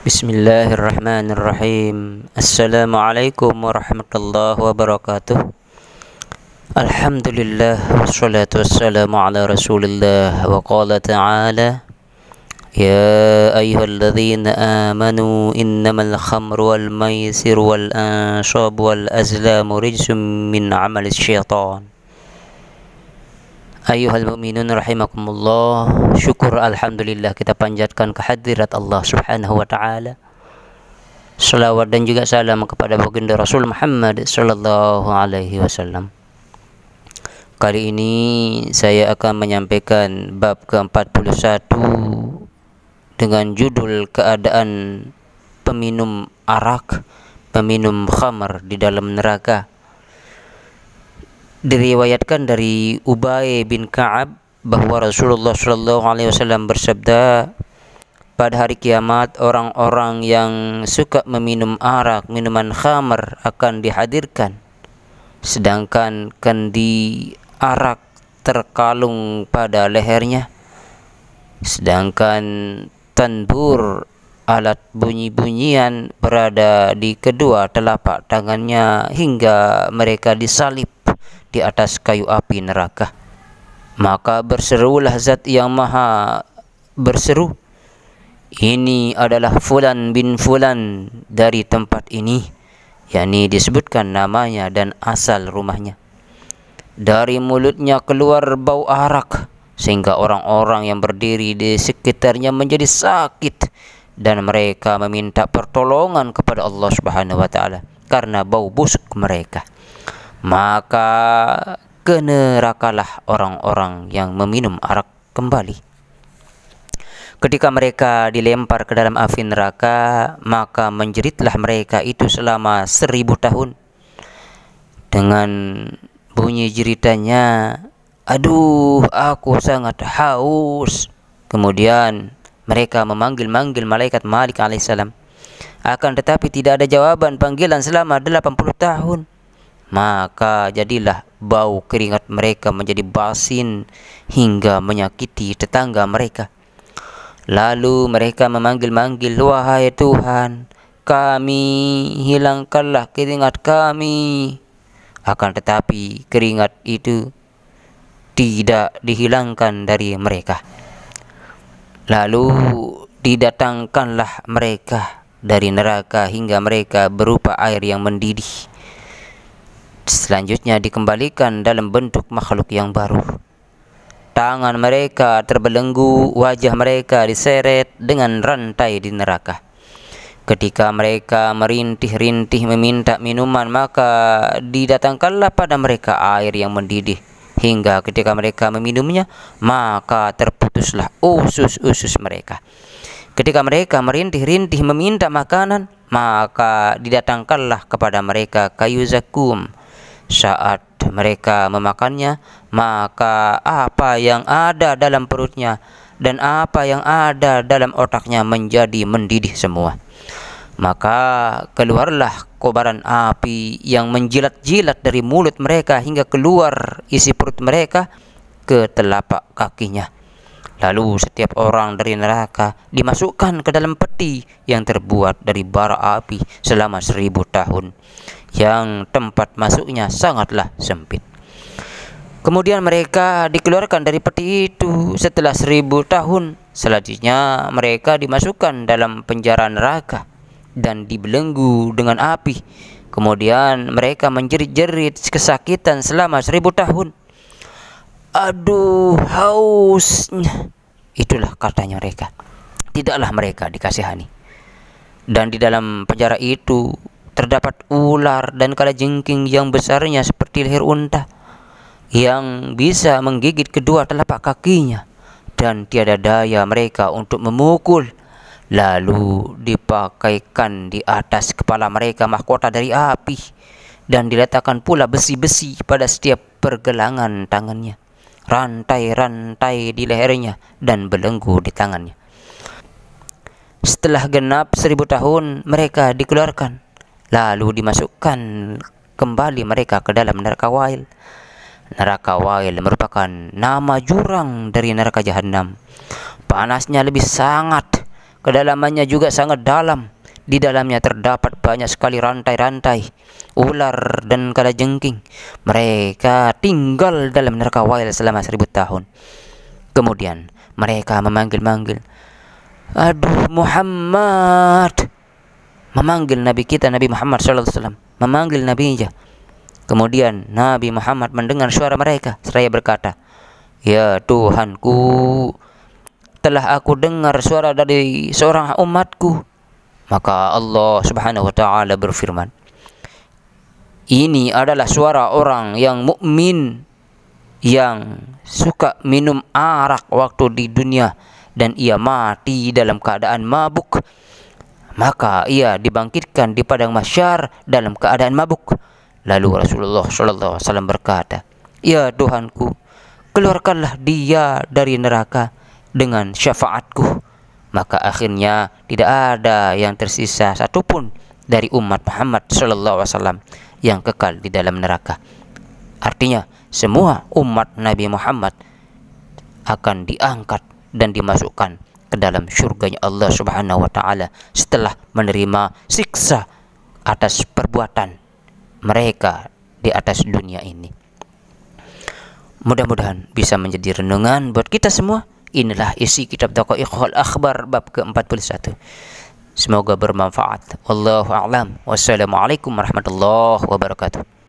Bismillahirrahmanirrahim. Assalamualaikum warahmatullahi wabarakatuh. Alhamdulillah wassalatu wassalamu ala Rasulillah wa qala ta'ala ya ayyuhalladzina amanu innamal khamru wal maisiru wal anshabu wal azlamu rijsum min amalis syaitan. Ayyuhal mu'minun rahimakumullah. Syukur alhamdulillah kita panjatkan kehadirat Allah subhanahu wa ta'ala. Salawat dan juga salam kepada baginda Rasul Muhammad sallallahu alaihi wasallam. Kali ini saya akan menyampaikan bab ke-41 dengan judul keadaan peminum arak, peminum khamar di dalam neraka. Diriwayatkan dari Ubay bin Ka'ab bahwa Rasulullah sallallahu alaihi wasallam bersabda, pada hari kiamat orang-orang yang suka meminum arak, minuman khamar akan dihadirkan, sedangkan kendi arak terkalung pada lehernya, sedangkan tanbur alat bunyi-bunyian berada di kedua telapak tangannya hingga mereka disalib di atas kayu api neraka. Maka berserulah zat yang maha berseru, ini adalah Fulan bin Fulan dari tempat ini, yakni disebutkan namanya dan asal rumahnya. Dari mulutnya keluar bau arak sehingga orang-orang yang berdiri di sekitarnya menjadi sakit dan mereka meminta pertolongan kepada Allah Subhanahu wa taala karena bau busuk mereka. Maka ke nerakalah orang-orang yang meminum arak kembali. Ketika mereka dilempar ke dalam api neraka, maka menjeritlah mereka itu selama 1000 tahun. Dengan bunyi jeritanya, aduh aku sangat haus. Kemudian mereka memanggil-manggil malaikat Malik alaihissalam. Akan tetapi tidak ada jawaban panggilan selama 80 tahun. Maka jadilah bau keringat mereka menjadi basin hingga menyakiti tetangga mereka. Lalu mereka memanggil-manggil, wahai Tuhan, kami, hilangkanlah keringat kami. Akan tetapi keringat itu tidak dihilangkan dari mereka. Lalu didatangkanlah mereka dari neraka hingga mereka berupa air yang mendidih. Selanjutnya dikembalikan dalam bentuk makhluk yang baru. Tangan mereka terbelenggu, wajah mereka diseret dengan rantai di neraka. Ketika mereka merintih-rintih meminta minuman, maka didatangkanlah pada mereka air yang mendidih. Hingga ketika mereka meminumnya, maka terputuslah usus-usus mereka. Ketika mereka merintih-rintih meminta makanan, maka didatangkanlah kepada mereka kayu zakum. Saat mereka memakannya, maka apa yang ada dalam perutnya dan apa yang ada dalam otaknya menjadi mendidih semua. Maka keluarlah kobaran api yang menjilat-jilat dari mulut mereka hingga keluar isi perut mereka ke telapak kakinya. Lalu setiap orang dari neraka dimasukkan ke dalam peti yang terbuat dari bara api selama 1000 tahun, yang tempat masuknya sangatlah sempit. Kemudian mereka dikeluarkan dari peti itu setelah 1000 tahun. Selanjutnya mereka dimasukkan dalam penjara neraka dan dibelenggu dengan api. Kemudian mereka menjerit-jerit kesakitan selama 1000 tahun. Aduh hausnya. Itulah katanya mereka. Tidaklah mereka dikasihani. Dan di dalam penjara itu terdapat ular dan kalajengking yang besarnya seperti leher unta, yang bisa menggigit kedua telapak kakinya, dan tiada daya mereka untuk memukul. Lalu dipakaikan di atas kepala mereka mahkota dari api, dan diletakkan pula besi-besi pada setiap pergelangan tangannya, rantai-rantai di lehernya, dan belenggu di tangannya. Setelah genap 1000 tahun mereka dikeluarkan, lalu dimasukkan kembali mereka ke dalam neraka Wail. Neraka Wail merupakan nama jurang dari neraka Jahanam. Panasnya lebih sangat, kedalamannya juga sangat dalam. Di dalamnya terdapat banyak sekali rantai-rantai, ular dan kalajengking. Mereka tinggal dalam neraka Wail selama 1000 tahun. Kemudian mereka memanggil-manggil, aduh Muhammad, memanggil Nabi kita Nabi Muhammad SAW, memanggil Nabinya. Kemudian Nabi Muhammad mendengar suara mereka seraya berkata, ya Tuhanku, telah aku dengar suara dari seorang umatku. Maka Allah Subhanahu wa taala berfirman, ini adalah suara orang yang mukmin yang suka minum arak waktu di dunia dan ia mati dalam keadaan mabuk. Maka ia dibangkitkan di padang mahsyar dalam keadaan mabuk. Lalu Rasulullah sallallahu alaihi wasallam berkata, ya Tuhanku, keluarkanlah dia dari neraka dengan syafaatku. Maka akhirnya tidak ada yang tersisa satupun dari umat Muhammad sallallahu alaihi wasallam yang kekal di dalam neraka. Artinya semua umat Nabi Muhammad akan diangkat dan dimasukkan ke dalam surganya Allah Subhanahu wa taala setelah menerima siksa atas perbuatan mereka di atas dunia ini. Mudah-mudahan bisa menjadi renungan buat kita semua. Inilah isi kitab Daqaiqul Akhbar bab ke-41. Semoga bermanfaat. Wallahu a'lam. Wassalamualaikum warahmatullahi wabarakatuh.